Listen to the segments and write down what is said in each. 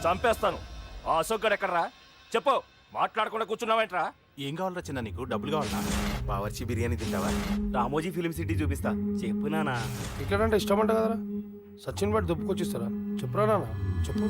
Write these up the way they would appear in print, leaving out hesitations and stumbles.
చంపేస్తాను. ఆ అశోక్ గడు ఎక్కడరా? చెప్పు. మాట్లాడకుండా కూర్చున్నావేంట్రా? ఏం కావాలరా చిన్న నీకు? డబ్బులు కావాలా? బావర్చి బిర్యానీ తింటావా? రామోజీ ఫిలిం సిటీ చూపిస్తా. చెప్పు నానా. ఇక్కడ అంటే ఇష్టం అంట కదరా. సచిన్ బట్టి దుప్పుకొచ్చిస్తారా? చెప్పురా నాన్న, చెప్పు.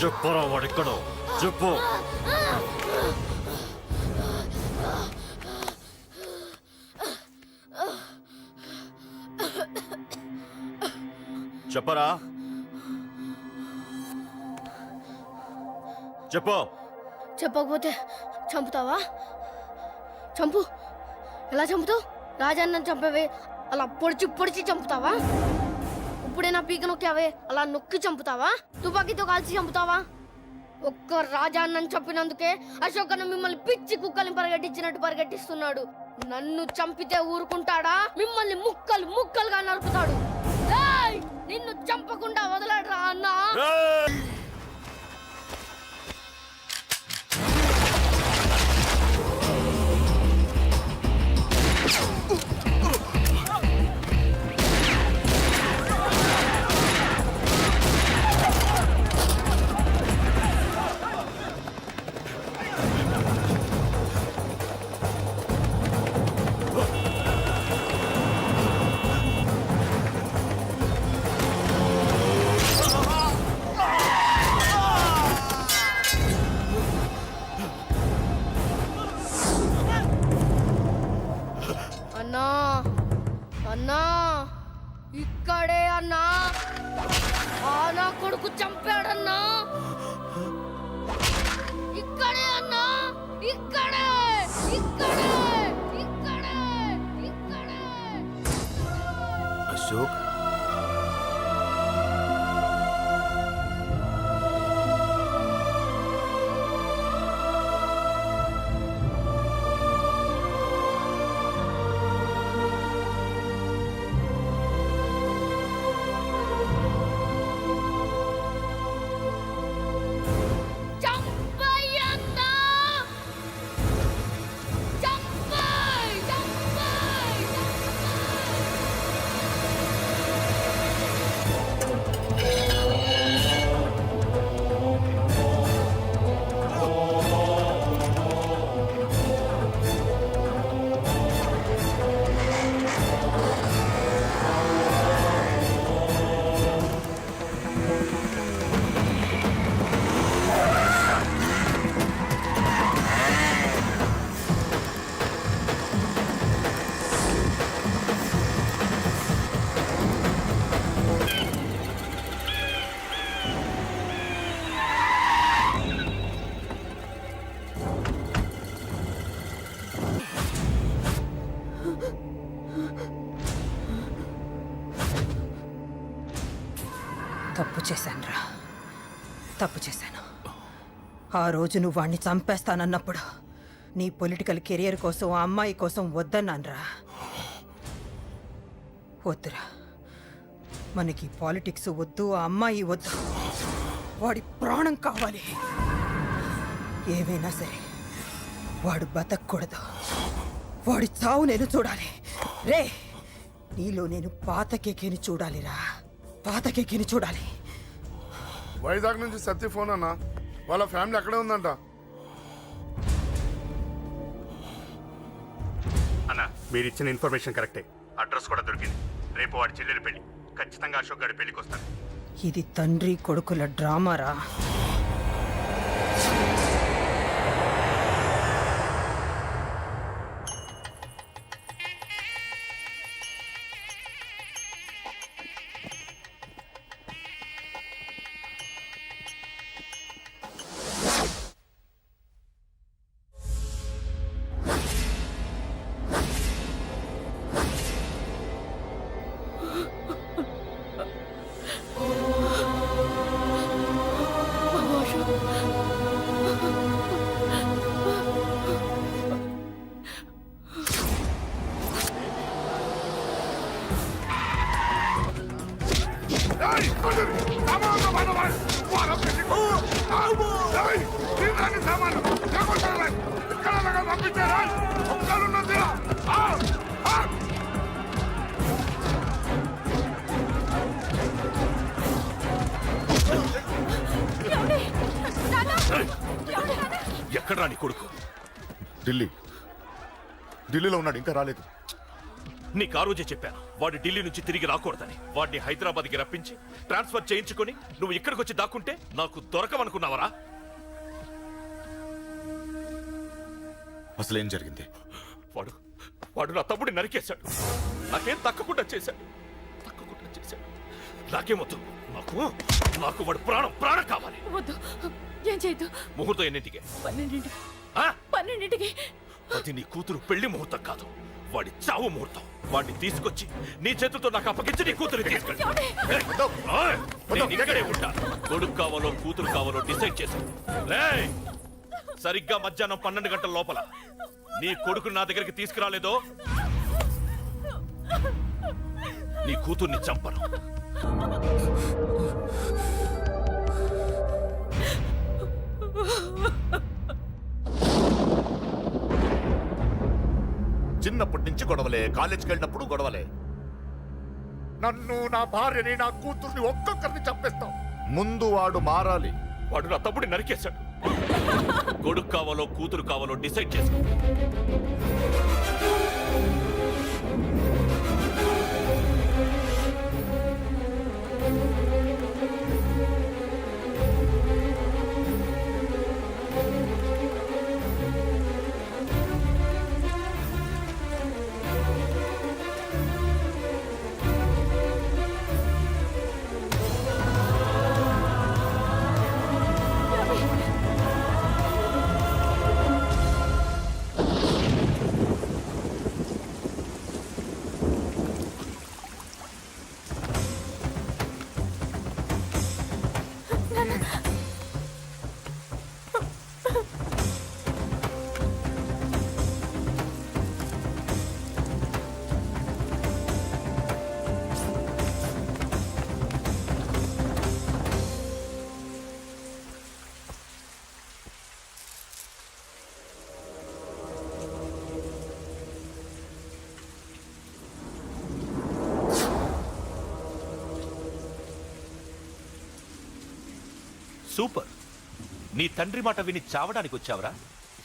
చెప్పురా వాడిక్కడో. చెప్పు. చెప్పరా. చెప్పు. చెప్పకపోతే చంపుతావా? చంపు. ఎలా చంపుతావు? రాజాన్నని చంపవే అలా పొడిచి పొడిచి చంపుతావా? ఇప్పుడైనా పీక నొక్కావే అలా నొక్కి చంపుతావా? తుపాకీతో కాల్చి చంపుతావా? ఒక్క రాజాన్నని చంపినందుకే అశోక్ అన్న మిమ్మల్ని పిచ్చి కుక్కల్ని పరిగెట్టించినట్టు పరిగెట్టిస్తున్నాడు. నన్ను చంపితే ఊరుకుంటాడా? మిమ్మల్ని ముక్కలు ముక్కలుగా నరుకుతాడు. ఏయ్! నిన్ను చంపకుండా వదలడరా అన్నా. అన్నా అన్నా ఇక్కడే అన్నా. నా కొడుకు చంపాడన్నా. ఇక్కడే అన్నా. ఇక్కడే ఇక్కడే ఇక్కడే ఇక్కడే. అశోక్ తప్పు చేశానురా. తప్పు చేశాను. ఆ రోజు నువ్వు వాణ్ణి చంపేస్తానన్నప్పుడు నీ పొలిటికల్ కెరియర్ కోసం ఆ అమ్మాయి కోసం వద్దన్నానురా. వద్దురా, మనకి పాలిటిక్స్ వద్దు, ఆ అమ్మాయి వద్దు. వాడి ప్రాణం కావాలి. ఏమైనా సరే వాడు బతకూడదు. వాడి చావు నేను చూడాలి. రే, నీలో నేను పాత కేకేని చూడాలిరా. పాత కేకేని చూడాలి. వైజాగ్ నుంచి సత్య ఫోన్ అన్న. వాళ్ళ ఫ్యామిలీ అక్కడే ఉందంట. అన్న, మీరు ఇచ్చిన ఇన్ఫర్మేషన్ కరెక్టే. అడ్రస్ కూడా దొరికింది. రేపు వాడి చెల్లెలు పెళ్లి. ఖచ్చితంగా అశోక్ గారి పెళ్లికి వస్తాను. ఇది తండ్రి కొడుకుల డ్రామారా. ఎక్కడ్రా నీ కొడుకు? ఢిల్లీలో ఉన్నాడు, ఇంకా రాలేదు. నీకు ఆ రోజే చెప్పాను వాడు ఢిల్లీ నుంచి తిరిగి రాకూడదని. వాడిని హైదరాబాద్కి రప్పించి ట్రాన్స్ఫర్ చేయించుకొని నువ్వు ఇక్కడికి వచ్చి దాక్కుంటే నాకు దొరకవనుకున్నావరా? అసలేం జరిగింది? వాడు నా తమ్ముడిని నరికేశాడు. నాకేం తక్కకుండా చేశాడు. నాకేమొద్దు. నాకు వాడు ప్రాణం కావాలి. వద్దు, ఏం చేయొద్దు. ముహూర్తం ఎన్నింటికి? 12ంటికి. ఆ? 12ంటికి. అది నీ కూతురు పెళ్లి ముహూర్తం కాదు, వాడి చావు ముహూర్తం. వాడిని తీసుకొచ్చి నీ చేతులతో నాకు అప్పగించి నీ కూతురు తీసుకెళ్ళి ఇక్కడే ఉంటా. కొడుకు కావాలో కూతురు కావాలో డిసైడ్ చేశాను. సరిగ్గా మధ్యాహ్నం 12 గంటల లోపల నీ కొడుకుని నా దగ్గరికి తీసుకురాలేదో నీ కూతుర్ని చంపను. చిన్నప్పటి నుంచి గొడవలే, కాలేజీకి వెళ్ళినప్పుడు గొడవలే. నన్ను, నా భార్యని, నా కూతుర్ని ఒక్కొక్కరిని చంపేస్తాం. ముందు వాడు మారాలి. వాడు నా తమ్ముడిని నరికేశాడు. కొడుకు కావాలో కూతురు కావాలో డిసైడ్ చేసుకో. సూపర్. నీ తండ్రి మాట విని చావడానికి వచ్చావరా?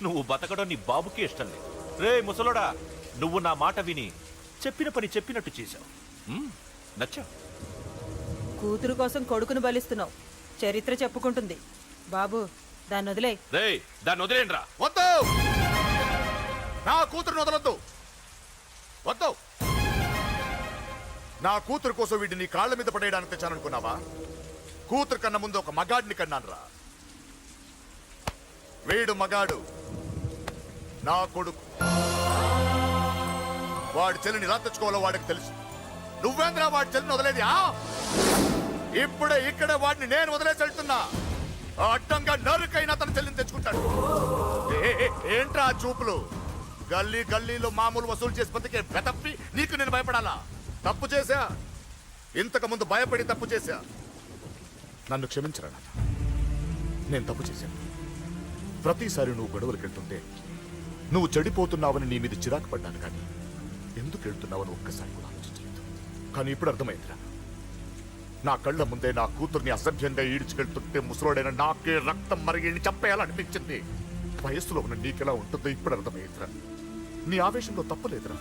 నువ్వు బతకడం నీ బాబుకి ఇష్టం లేదు. రే ముసలోడా, నువ్వు నా మాట విని చెప్పిన పని చెప్పినట్టు చేశావు. నచ్చా? కూతురు కోసం కొడుకును బలిస్తున్నావు. చరిత్ర చెప్పుకుంటుంది. బాబు, దాన్ని వదిలే. రే దాన్ని వదిలేండ్రా. వద్దు, నా కూతురుని వదలొద్దు. వద్దు. నా కూతురు కోసం వీడిని నీ కాళ్ళ మీద పడేయడానికి తెచ్చాననుకున్నావా? కూతురు కన్నా ముందు ఒక మగాడిని కన్నాను రా. వీడు మగాడు, నా కొడుకు. వాడి చెల్లిని ఎలా తెచ్చుకోవాలో వాడికి తెలుసు. నువ్వేంద్రా వాడి చెల్లిని వదిలేది? ఇప్పుడే ఇక్కడే వాడిని నేను వదిలేసి వెళ్తున్నా. అడ్డంగా నరుకైనా తన చెల్లిని తెచ్చుకుంటాడు. ఏంట్రా చూపులు? గల్లీ గల్లీలో మామూలు వసూలు చేసి బతికే వెతప్పి నీకు నేను భయపడాలా? తప్పు చేశా, ఇంతకు ముందు భయపడి తప్పు చేశా. నన్ను క్షమించరా నాన్న, నేను తప్పు చేశాను. ప్రతిసారి నువ్వు గొడవలకు వెళ్తుంటే నువ్వు చెడిపోతున్నావని నీ మీద చిరాకు పడ్డాను, కానీ ఎందుకు వెళ్తున్నావని ఒక్కసారి కూడా ఆలోచించలేదు. కానీ ఇప్పుడు అర్థమైందిరా, నా కళ్ళ ముందే నా కూతుర్ని అసభ్యంగా ఈడ్చుకెళ్తుంటే ముసలోడైన నాకే రక్తం మరిగి చంపేయాలనిపించింది. వయస్సులో ఉన్న నీకెలా ఉంటుందో ఇప్పుడు అర్థమైందిరా. నీ ఆవేశంలో తప్పులేదురా.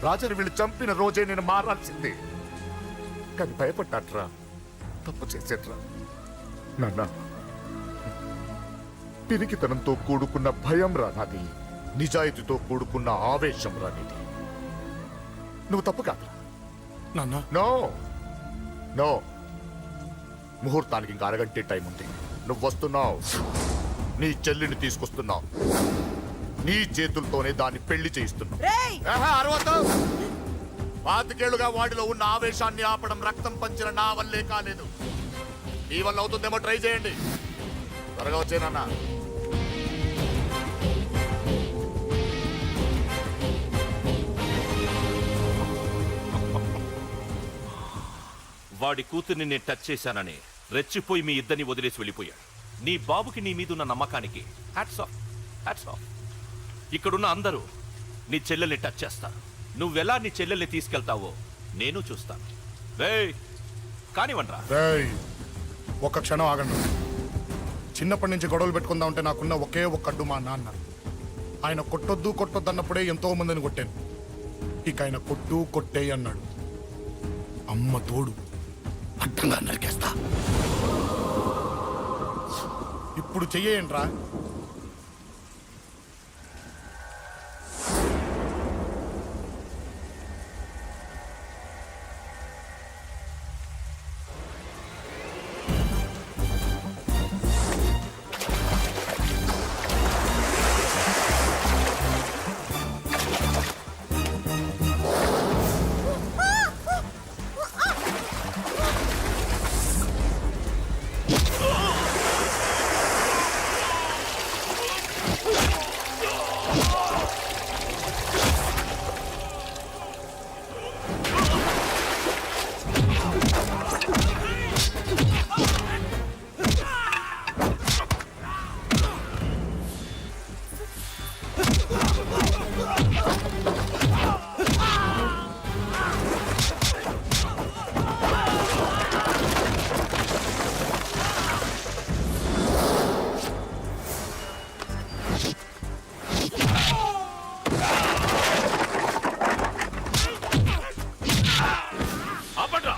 రాజని వీళ్ళు చంపిన రోజే నేను మారాల్సిందే, కానీ భయపడ్డాట్రా, తప్పు చేసేట్రా. నాన్న, పిరికితనంతో కూడుకున్న భయం రా నాది, నిజాయితీతో కూడుకున్న ఆవేశం రా నీది. నువ్వు తప్పు కాదురా. నో నో, ముహూర్తానికి ఇంకా అరగంటే టైం ఉంది. నువ్వు వస్తున్నావు, నీ చెల్లిని తీసుకొస్తున్నావు, నీ చేతులతోనే దాన్ని పెళ్లి చేయిస్తున్నావు. అరవద్దు. 25 ఏళ్లుగా వాడిలో ఉన్న ఆవేశాన్ని ఆపడం రక్తం పంచిన నా వల్లే కాలేదు. మీ వల్ల అవుతుందేమో ట్రై చేయండి. త్వరగా వచ్చేనన్నా. వాడి కూతుర్ని నేను టచ్ చేశానని రెచ్చిపోయి మీ ఇద్దరిని వదిలేసి వెళ్ళిపోయాడు. నీ బాబుకి నీ మీద ఉన్న నమ్మకానికి హ్యాట్స్ ఆఫ్, హ్యాట్స్ ఆఫ్. ఇక్కడున్న అందరూ నీ చెల్లెల్ని టచ్ చేస్తారు. నువ్వెలా నీ చెల్లెల్ని తీసుకెళ్తావో నేను చూస్తాను. కానివ్వండ్రా. ఒక క్షణం ఆగండి. చిన్నప్పటి నుంచి గొడవలు పెట్టుకుందాం అంటే నాకున్న ఒకే ఒక్క అడ్డు మా నాన్న. ఆయన కొట్టొద్దు అన్నప్పుడే ఎంతో మందిని కొట్టాను. ఇక ఆయన కొట్టు కొట్టేయి అన్నాడు. అమ్మ తోడు అడ్డంగా నరికేస్తా. ఇప్పుడు చెయ్యేయండ్రా. ఆపండ్రా.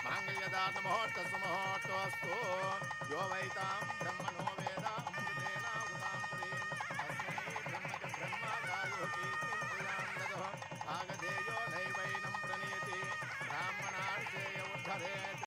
मांगल्यदार्थ मुहूर्तस्तु यो वैतां ब्रह्मणो वेद